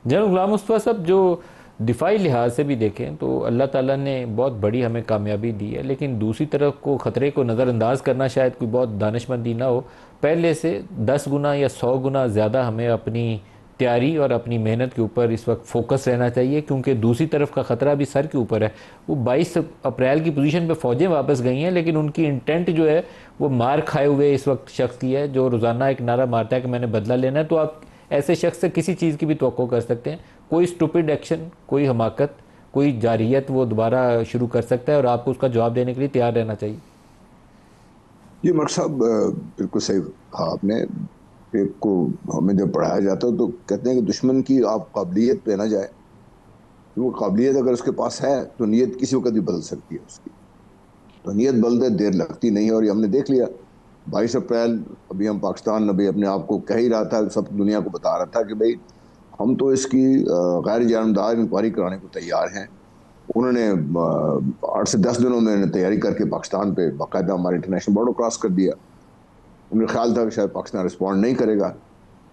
General गुलाम मुस्तफ़ा साहब, जो दिफाई लिहाज से भी देखें तो अल्लाह ताला ने बहुत बड़ी हमें कामयाबी दी है, लेकिन दूसरी तरफ को ख़तरे को नज़रअंदाज करना शायद कोई बहुत दानिशमंदी ना हो। पहले से 10 गुना या 100 गुना ज़्यादा हमें अपनी तैयारी और अपनी मेहनत के ऊपर इस वक्त फोकस रहना चाहिए, क्योंकि दूसरी तरफ का ख़तरा भी सर के ऊपर है। वो 22 अप्रैल की पोजीशन पे फ़ौजें वापस गई हैं, लेकिन उनकी इंटेंट जो है वो मार खाए हुए इस वक्त शख्स की है, जो रोज़ाना एक नारा मारता है कि मैंने बदला लेना है। तो आप ऐसे शख्स से किसी चीज़ की भी तवक्को कर सकते हैं। कोई स्टूपिड एक्शन, कोई हमाकत, कोई जारियत वो दोबारा शुरू कर सकता है और आपको उसका जवाब देने के लिए तैयार रहना चाहिए। जी मर साहब, बिल्कुल सही कहा आपने। एक को हमें जब पढ़ाया जाता है तो कहते हैं कि दुश्मन की आप काबिलियत पे ना जाए, तो वो काबिलियत अगर उसके पास है तो नीयत किसी वक्त भी बदल सकती है उसकी। तो नीयत बदलते देर लगती नहीं है, और ये हमने देख लिया। 22 अप्रैल, अभी हम पाकिस्तान अभी अपने आप को कह ही रहा था, सब दुनिया को बता रहा था कि भाई हम तो इसकी गैर जानबदार इंक्वायरी कराने को तैयार हैं। उन्होंने 8 से 10 दिनों में तैयारी करके पाकिस्तान पे बाकायदा हमारे इंटरनेशनल बॉर्डर क्रॉस कर दिया। उन्हें ख्याल था कि शायद पाकिस्तान रिस्पॉन्ड नहीं करेगा,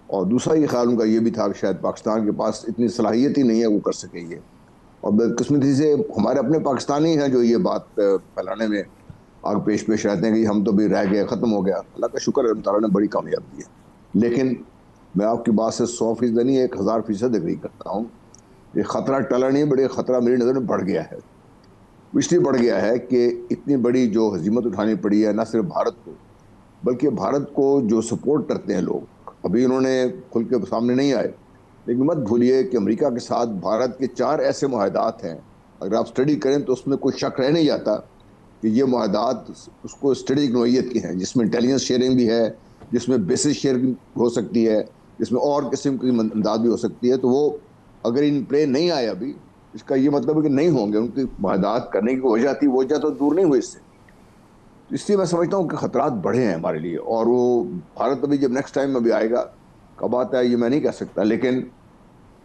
और दूसरा ये ख्याल उनका ये भी था कि शायद पाकिस्तान के पास इतनी सलाहियत ही नहीं है वो कर सके ये। और बदकिस्मती से हमारे अपने पाकिस्तानी हैं जो ये बात फैलाने में आग पेश पेश रहते हैं कि हम तो भी रह गए, ख़त्म हो गया। अल्लाह का शुक्र है, अल्लाह ताला ने बड़ी कामयाबी दी है। लेकिन मैं आपकी बात से 100% नहीं, 1000% एग्री करता हूँ। ये खतरा टला नहीं, बड़े खतरा मेरी नज़र में बढ़ गया है। इसलिए बढ़ गया है कि इतनी बड़ी जो हजीमत उठानी पड़ी है, न सिर्फ भारत को बल्कि भारत को जो सपोर्ट करते हैं लोग, अभी उन्होंने खुल के सामने नहीं आए, लेकिन मत भूलिए कि अमेरिका के साथ भारत के 4 ऐसे मुआहदात हैं। अगर आप स्टडी करें तो उसमें कोई शक रह नहीं जाता कि ये मुआहदात उसको स्ट्रेटेजिक नोयत के हैं, जिसमें इंटेलिजेंस शेयरिंग भी है, जिसमें बेसिस शेयरिंग हो सकती है, जिसमें और किस्म की इमदाद भी हो सकती है। तो वो अगर इन प्ले नहीं आए अभी, इसका ये मतलब है कि नहीं होंगे। उनकी मुआहदात करने की वजह थी, वो वजह तो दूर नहीं हुई इससे। तो इसलिए मैं समझता हूँ कि खतरात बढ़े हैं हमारे लिए। और वो भारत अभी जब नेक्स्ट टाइम अभी आएगा, कब आता है ये मैं नहीं कह सकता, लेकिन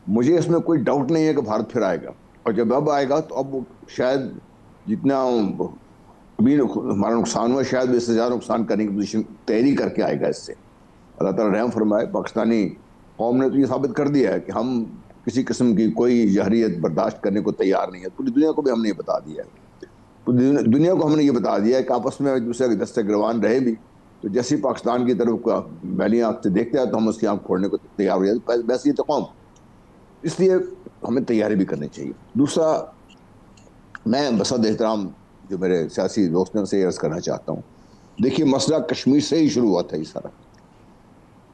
मुझे इसमें कोई डाउट नहीं है कि भारत फिर आएगा। और जब अब आएगा तो अब शायद जितना अभी हमारा नुकसान हुआ, शायद इससे ज़्यादा नुकसान करने की पोजीशन तैयारी करके आएगा इससे। अल्लाह ताला रहम फरमाए। पाकिस्तानी कौम ने तो ये साबित कर दिया है कि हम किसी किस्म की कोई जहरीत बर्दाश्त करने को तैयार नहीं है। पूरी दुनिया को भी हमने ये बता दिया है। पूरी दुनिया को हमने ये बता दिया है कि आपस में एक दूसरे के दस्ते गिरवान रहे भी, तो जैसे ही पाकिस्तान की तरफ का वैलियाँ आपसे देखते हैं तो हम उसकी आंख फोड़ने को तैयार हो जाते। वैसे ही तो कौम, इसलिए हमें तैयारी भी करनी चाहिए। दूसरा, मैं बसद एहतराम जो मेरे सियासी दोस्त हैं उनसे अर्ज करना चाहता हूँ। देखिए, मसला कश्मीर से ही शुरू हुआ था। ये सारा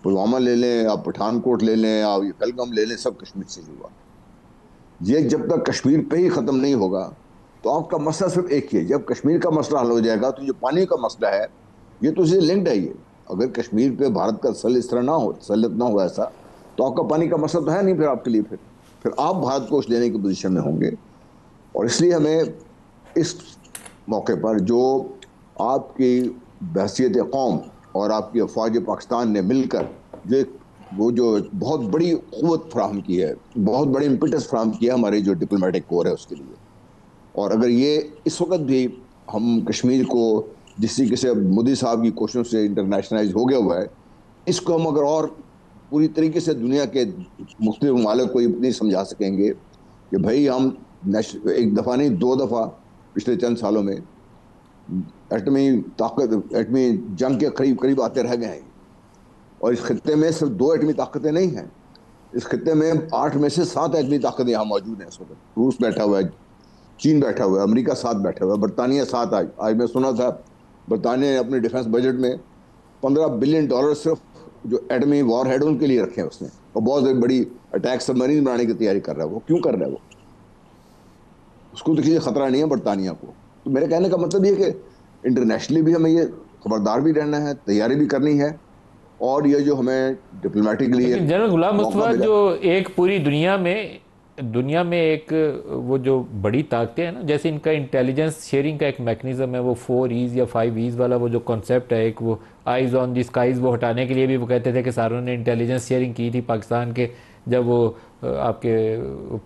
पुलवामा ले लें, आप पठानकोट ले लें, आप ये पहलगाम ले लें, सब कश्मीर से ही हुआ। ये जब तक कश्मीर पे ही ख़त्म नहीं होगा तो आपका मसला सिर्फ एक ही है। जब कश्मीर का मसला हल हो जाएगा तो जो पानी का मसला है ये तो इससे लिंक्ड है। ये अगर कश्मीर पे भारत का तसल्लुत इस तरह ना हो, तसल्लुत ना हो ऐसा, तो आपका पानी का मसला तो है नहीं फिर आपके लिए। फिर आप भारत को उस लेने की पोजीशन में होंगे। और इसलिए हमें इस मौके पर जो आपकी बहसीत कौम और आपकी अफवाज पाकिस्तान ने मिलकर जो एक वो जो बहुत बड़ी क़ुव्वत फराहम की है, बहुत बड़ी इम्पिटस फराहम किया हमारे जो डिप्लोमेटिक कोर है उसके लिए। और अगर ये इस वक्त भी हम कश्मीर को जिस तरीके से मोदी साहब की कोशिशों से इंटरनेशनलाइज हो गया हुआ है, इसको हम अगर और पूरी तरीके से दुनिया के मुख्तलिफ ममालिक को ये नहीं समझा सकेंगे कि भाई हम एक दफ़ा नहीं 2 दफ़ा पिछले चंद सालों में एटमी ताकत, एटमी जंग के करीब करीब आते रह गए हैं। और इस खत्ते में सिर्फ 2 एटमी ताकतें नहीं हैं, इस खत्ते में 8 में से 7 एटमी ताकतें यहाँ मौजूद हैं इस वक्त। रूस बैठा हुआ है, चीन बैठा हुआ है, अमेरिका साथ बैठा हुआ है, बरतानिया साथ। आज मैं सुना था बरतानिया ने अपने डिफेंस बजट में $15 बिलियन सिर्फ जो एटमी वॉर हेड उनके लिए रखे हैं उसने। और बहुत बड़ी अटैक सबमरीन बनाने की तैयारी कर रहा है। वो क्यों कर रहा है? वो उसको तो किसी खतरा नहीं है बरतानिया को। तो मेरे कहने का मतलब ये कि इंटरनेशनली भी हमें ये खबरदार भी रहना है, तैयारी भी करनी है, और ये जो हमें डिप्लोमेटिकली लेकिन एक जनरल गुलाम मौका मुस्तफ़ा, मिला। जो एक पूरी दुनिया में एक वो जो बड़ी ताकतें हैं ना, जैसे इनका इंटेलिजेंस शेयरिंग का एक मैकेनिज्म है, वो 4 E's या 5 E's वाला वो जो कॉन्सेप्ट है, एक वो आइज़ ऑन द स्काइज़, वो हटाने के लिए भी वो कहते थे कि सारों ने इंटेलिजेंस शेयरिंग की थी पाकिस्तान के, जब वो आपके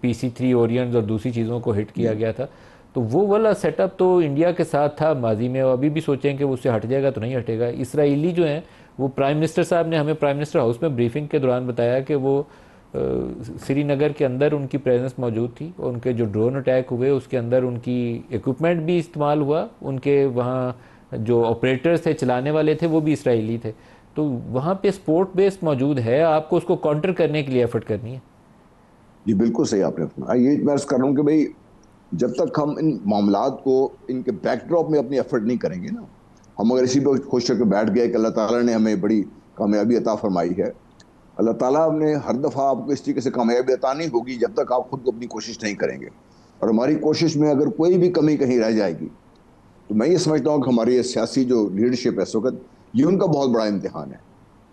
PC-3 ओरियंट्स और दूसरी चीज़ों को हिट किया गया था। तो वो वाला सेटअप तो इंडिया के साथ था माजी में, और अभी भी सोचें कि वो उससे हट जाएगा तो नहीं हटेगा। इसराइली जो हैं, वो प्राइम मिनिस्टर साहब ने हमें प्राइम मिनिस्टर हाउस में ब्रीफिंग के दौरान बताया कि वो श्रीनगर के अंदर उनकी प्रेजेंस मौजूद थी, और उनके जो ड्रोन अटैक हुए उसके अंदर उनकी इक्विपमेंट भी इस्तेमाल हुआ, उनके वहाँ जो ऑपरेटर्स थे, चलाने वाले थे, वो भी इसराइली थे। तो वहाँ पे स्पोर्ट बेस मौजूद है, आपको उसको काउंटर करने के लिए एफर्ट करनी है। जी बिल्कुल सही आपने फरमाया। ये मैं अर्ज कर रहा हूँ कि भाई जब तक हम इन मामलात को इनके बैकड्रॉप में अपनी एफर्ट नहीं करेंगे ना, हम अगर इसी पर खुश होकर बैठ गए कि अल्लाह ताला ने हमें बड़ी कामयाबी अता फरमाई है, अल्लाह ताला ने हर दफ़ा आपको इस तरीके से कामयाबी अता नहीं होगी जब तक आप खुद को अपनी कोशिश नहीं करेंगे। और हमारी कोशिश में अगर कोई भी कमी कहीं रह जाएगी तो मैं ये समझता हूँ कि हमारी ये सियासी जो लीडरशिप है इस वक्त, ये उनका बहुत बड़ा इम्तिहान है।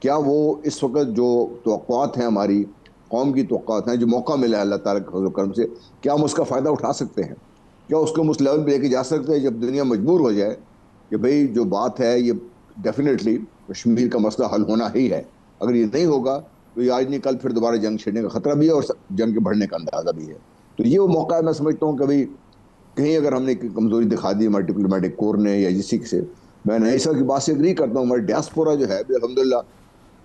क्या वो इस वक्त जो तवक्कुआत हैं, हमारी कौम की तवक्कुआत हैं, जो मौका मिला है अल्लाह ताला के फजल व करम से, क्या हम उसका फ़ायदा उठा सकते हैं? क्या उसको हम उस लेवल पर लेके जा सकते हैं जब दुनिया मजबूर हो जाए कि भाई जो बात है ये डेफिनेटली कश्मीर का मसला हल होना ही है, अगर ये नहीं होगा तो ये आज नहीं कल फिर दोबारा जंग छेड़ने का खतरा भी है और जंग के बढ़ने का अंदाजा भी है। तो ये वो मौका है, मैं समझता हूँ कभी कहीं अगर हमने कमजोरी दिखा दी हमारे डिप्लोमेटिक कोर ने या जिसी से, मैं नईसा की बात से एग्री करता हूँ। हमारे डियास्पोरा जो है अल्हम्दुलिल्लाह,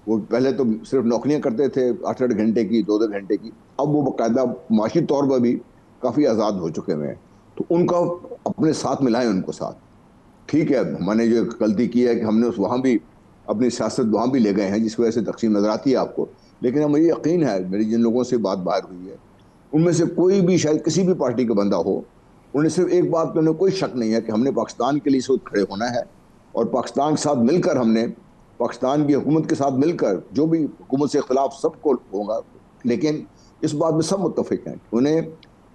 वो पहले तो सिर्फ नौकरियां करते थे 8-8 घंटे की, 2-2 घंटे की, अब वो बाकायदा माशी तौर पर भी काफ़ी आज़ाद हो चुके हुए हैं। तो उनका अपने साथ मिलाएं, उनको साथ। ठीक है, मैंने जो गलती की है कि हमने उस वहाँ भी अपनी सियासत वहाँ भी ले गए हैं जिस वजह से तकसीम नजर आती है आपको, लेकिन मुझे यकीन है, मेरी जिन लोगों से बात बाहर हुई है उनमें से कोई भी शायद किसी भी पार्टी का बंदा हो, उन्हें सिर्फ एक बात पे उन्हें कोई शक नहीं है कि हमने पाकिस्तान के लिए इस वक्त खड़े होना है, और पाकिस्तान के साथ मिलकर हमने पाकिस्तान की हुकूमत के साथ मिलकर जो भी हुकूमत से खिलाफ सबको होगा, लेकिन इस बात में सब मुत्तफिक हैं कि उन्हें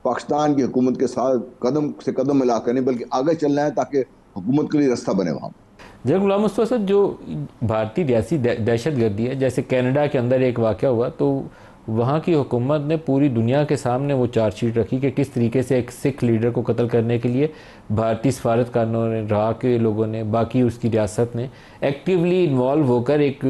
पाकिस्तान की हुकूमत के साथ कदम से कदम मिलाकर नहीं बल्कि आगे चलना है ताकि हुकूमत के लिए रास्ता बने वहाँ। जनाब गुलाम मुस्तफा साहब, जो भारतीय रियासी दहशत गर्दी है, जैसे कनाडा के अंदर एक वाक़या हुआ तो वहाँ की हुकूमत ने पूरी दुनिया के सामने वो चार्जशीट रखी कि किस तरीके से एक सिख लीडर को कत्ल करने के लिए भारतीय सफारतखानों ने, रहा के लोगों ने, बाकी उसकी रियासत ने एक्टिवली इन्वॉल्व होकर एक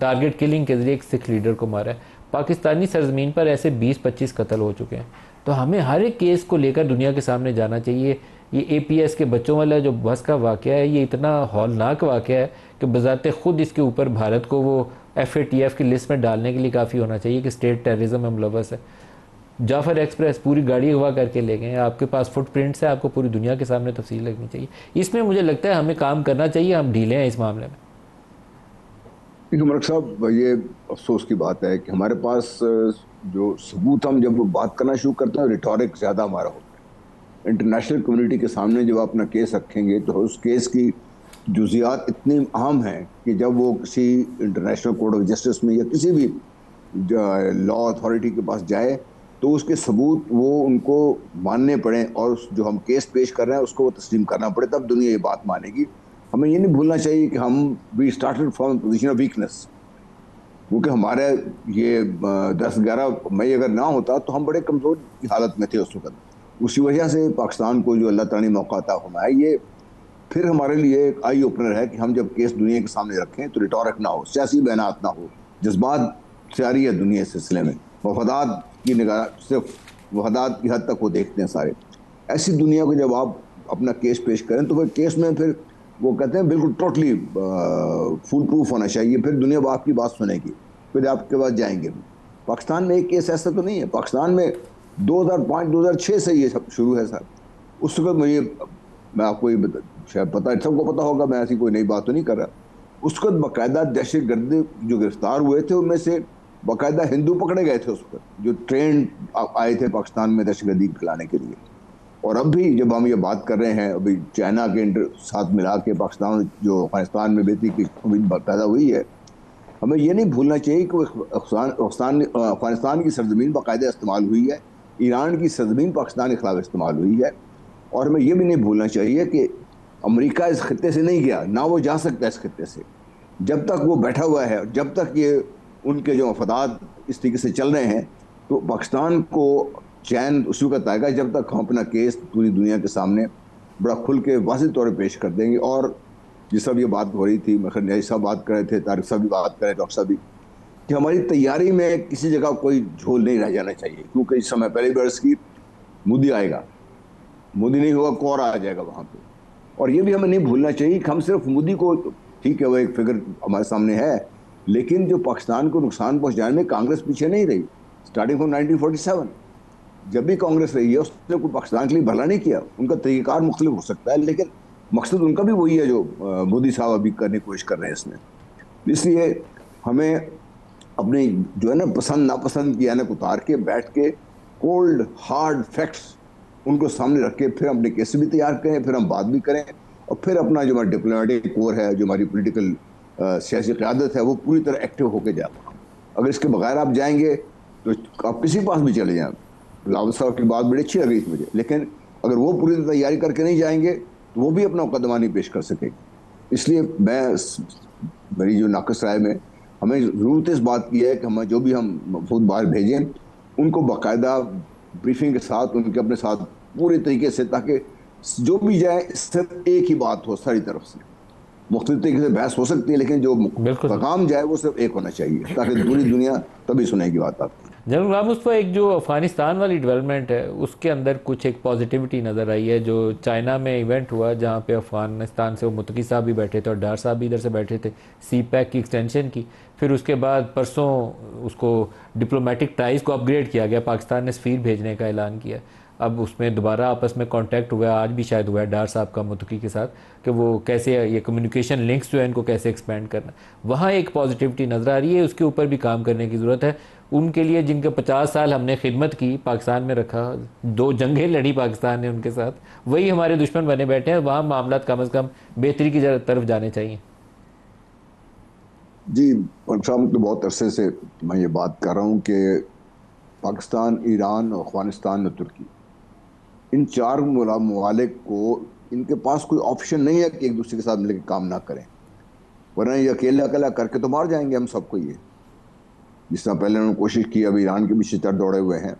टारगेट किलिंग के ज़रिए एक सिख लीडर को मारा है। पाकिस्तानी सरजमीन पर ऐसे 20-25 कत्ल हो चुके हैं। तो हमें हर एक केस को लेकर दुनिया के सामने जाना चाहिए। ये APS के बच्चों वाला जो बस का वाक़या है, ये इतना हौलनाक वाक़या है कि बज़ाते ख़ुद इसके ऊपर भारत को वो FATF की लिस्ट में डालने के लिए काफ़ी होना चाहिए कि स्टेट टेररिज्म में मुलव्वस है। जाफ़र एक्सप्रेस पूरी गाड़ी अगवा करके ले गए हैं, आपके पास फुटप्रिंट्स है, आपको पूरी दुनिया के सामने तफसील लगनी चाहिए। इसमें मुझे लगता है हमें काम करना चाहिए, हम ढीले हैं इस मामले में। देखिए मलिक साहब, ये अफसोस की बात है कि हमारे पास जो सबूत, हम जब बात करना शुरू करते हैं रिटोरिक ज़्यादा हमारा होता है। इंटरनेशनल कम्युनिटी के सामने जब आप अपना केस रखेंगे तो उस केस की जुजियात इतनी अहम हैं कि जब वो किसी इंटरनेशनल कोर्ट ऑफ जस्टिस में या किसी भी लॉ अथॉरिटी के पास जाए तो उसके सबूत वो उनको मानने पड़े और जो हम केस पेश कर रहे हैं उसको वो तस्लीम करना पड़े, तब दुनिया ये बात मानेगी। हमें ये नहीं भूलना चाहिए कि हम we started from position of weakness, क्योंकि हमारे ये 10-11 मई अगर ना होता तो हम बड़े कमज़ोर की हालत में थे उस वक्त। उसी वजह से पाकिस्तान को जो अल्लाह ताला ने मौका अता फरमाया, ये फिर हमारे लिए एक आई ओपनर है कि हम जब केस दुनिया के सामने रखें तो रिटोरिक ना हो, सियासी बयानात ना हो, जज्बात जारी है दुनिया इस सिलसिले में, मफादात की निगाह सिर्फ मफादात की हद तक वो देखते हैं सारे। ऐसी दुनिया को जब आप अपना केस पेश करें तो फिर केस में फिर वो कहते हैं बिल्कुल टोटली फुल प्रूफ होना चाहिए, फिर दुनिया आपकी बात सुनेगी, फिर आपके पास जाएंगे। पाकिस्तान में एक केस ऐसा तो नहीं है, पाकिस्तान में 2005-2006 से ये सब शुरू है सर। उस वक्त मैं आपको ये शायद पता, सबको पता होगा, मैं ऐसी कोई नई बात तो नहीं कर रहा। उस वक्त बाकायदा दहशत गर्द जो गिरफ्तार हुए थे उनमें से बाकायदा हिंदू पकड़े गए थे उस वक्त, जो ट्रेंड आए थे पाकिस्तान में दहशत गर्दी फैलाने के लिए। और अब भी जब हम ये बात कर रहे हैं, अभी चाइना के साथ मिला के पाकिस्तान जो अफगानिस्तान में बेहतरी की पैदा हुई है, हमें ये नहीं भूलना चाहिए कि अफगानिस्तान की सरजमीन बाकायदा इस्तेमाल हुई है, ईरान की सरजमीन पाकिस्तान के खिलाफ इस्तेमाल हुई है। और हमें ये भी नहीं भूलना चाहिए कि अमेरिका इस खत्ते से नहीं गया, ना वो जा सकता इस खत्ते से, जब तक वो बैठा हुआ है, जब तक ये उनके जो मफादात इस तरीके से चल रहे हैं, तो पाकिस्तान को चैन उसी वक्त आएगा जब तक हम अपना केस पूरी दुनिया के सामने बड़ा खुल के वाज़ेह तौर पर पेश कर देंगे। और जिस सब ये बात हो रही थी, मैं साहब बात कर रहे थे, तारिक साहब भी बात कर रहे थे, डॉक्टर साहब भी, कि हमारी तैयारी में किसी जगह कोई झोल नहीं रह जाना चाहिए, क्योंकि इस समय पहले बरस की मोदी आएगा, मोदी नहीं होगा कौर आ जाएगा वहाँ पे। और ये भी हमें नहीं भूलना चाहिए कि हम सिर्फ मोदी को, ठीक है वो एक फिगर हमारे सामने है, लेकिन जो पाकिस्तान को नुकसान पहुँचाने में कांग्रेस पीछे नहीं रही। Starting from 1947। जब भी कांग्रेस रही है उसने कोई पाकिस्तान के लिए भला नहीं किया। उनका तरीक़ाकार मुख्तलिफ हो सकता है, लेकिन मकसद उनका भी वही है जो मोदी साहब अभी करने की कोशिश कर रहे हैं इसमें। इसलिए हमें अपने जो है ना पसंद नापसंद की यानी उतार के बैठ के कोल्ड हार्ड फैक्ट्स उनको सामने रख के फिर अपने केस भी तैयार करें, फिर हम बात भी करें, और फिर अपना जो हमारा डिप्लोमेटिक कोर है, जो हमारी पॉलिटिकल सियासी क़यादत है, वो पूरी तरह एक्टिव होकर जाए। अगर इसके बगैर आप जाएंगे तो आप किसी के पास भी चले जाएं। बिलावल साहब की बात बड़ी अच्छी लगी मुझे, लेकिन अगर वो पूरी तैयारी करके नहीं जाएंगे तो वो भी अपना मुकदमा नहीं पेश कर सकेगी। इसलिए मेरी जो नाक़िस राय में हमें ज़रूरत इस बात की है कि हम जो भी हम मफूद बाहर भेजें उनको बाकायदा ब्रीफिंग के साथ उनके अपने साथ पूरे तरीके से, ताकि जो भी जाए सिर्फ एक ही बात हो सारी तरफ से। मुख्तलिफ तरीके से बहस हो सकती है, लेकिन जो पैगाम जाए वो सिर्फ एक होना चाहिए, ताकि पूरी दुनिया तभी सुनेगी बात आपकी। जनरल गुलाम मुस्तफ़ा, एक जो अफ़गानिस्तान वाली डेवलपमेंट है उसके अंदर कुछ एक पॉजिटिविटी नज़र आई है। जो चाइना में इवेंट हुआ जहाँ पे अफ़गानिस्तान से वो मुत्तकी साहब भी बैठे थे और डार साहब भी इधर से बैठे थे, सी पैक की एक्सटेंशन की। फिर उसके बाद परसों उसको डिप्लोमेटिक टाइज़ को अपग्रेड किया गया, पाकिस्तान ने सफ़ीर भेजने का ऐलान किया। अब उसमें दोबारा आपस में कांटेक्ट हुआ है, आज भी शायद हुआ है डार साहब का मुत्तकी के साथ, कि वो कैसे ये कम्युनिकेशन लिंक्स जो है इनको कैसे एक्सपेंड करना। वहाँ एक पॉजिटिविटी नज़र आ रही है, उसके ऊपर भी काम करने की ज़रूरत है। उनके लिए जिनके 50 साल हमने खिदमत की, पाकिस्तान में रखा, 2 जंगें लड़ी पाकिस्तान ने उनके साथ, वही हमारे दुश्मन बने बैठे हैं। वहाँ मामला कम अज़ कम बेहतरी की तरफ जाने चाहिए। जी साहब, तो बहुत अरसे से मैं ये बात कर रहा हूँ कि पाकिस्तान, ईरान, अफ़गानिस्तान और तुर्की, इन 4 ममालिक को इनके पास कोई ऑप्शन नहीं है कि एक दूसरे के साथ मिलकर काम ना करें, वरना ये अकेला अकेला करके तो मार जाएंगे हम सबको। ये जिस तरह पहले उन्होंने कोशिश की, अब ईरान के पीछे चढ़ दौड़े हुए हैं।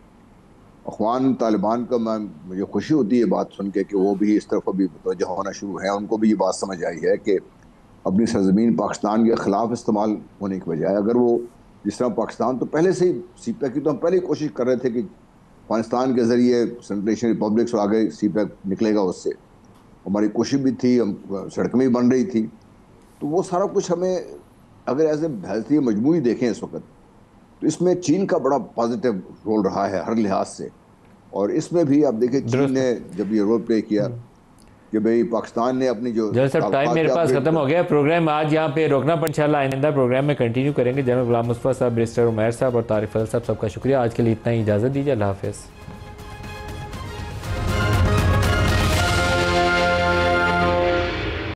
अफ़गान तालिबान का मुझे खुशी होती है बात सुन के कि वो भी इस तरफ अभी मुतवज्जह होना शुरू है। उनको भी ये बात समझ आई है कि अपनी सरजमीन पाकिस्तान के ख़िलाफ़ इस्तेमाल होने के बजाय, अगर वो जिस तरह पाकिस्तान तो पहले से ही सीपैक की तो हम पहले ही कोशिश कर रहे थे कि पाकिस्तान के ज़रिए सेंट्रल एशियन रिपब्लिक्स और आगे सीपैक निकलेगा, उससे हमारी कोशिश भी थी, हम सड़कें भी बन रही थी। तो वो सारा कुछ हमें अगर एज ए भारतीय मजमूई देखें इस वक्त, तो इसमें चीन का बड़ा पॉजिटिव रोल रहा है हर लिहाज से। और इसमें भी आप देखिए चीन ने जब ये रोल प्ले किया कि भाई पाकिस्तान ने अपनी जो जनरल साहब, टाइम मेरे पास ख़त्म हो गया। प्रोग्राम आज यहाँ पे रोकना पड़, इंशाल्लाह आइंदा प्रोग्राम में कंटिन्यू करेंगे। जनरल गुलाम मुस्तफ़ा साहब, बैरिस्टर उमैर साहब और तारिक फजल साहब, सबका शुक्रिया। आज के लिए इतना ही, इजाज़त दीजिए। अल्लाह हाफ़िज़।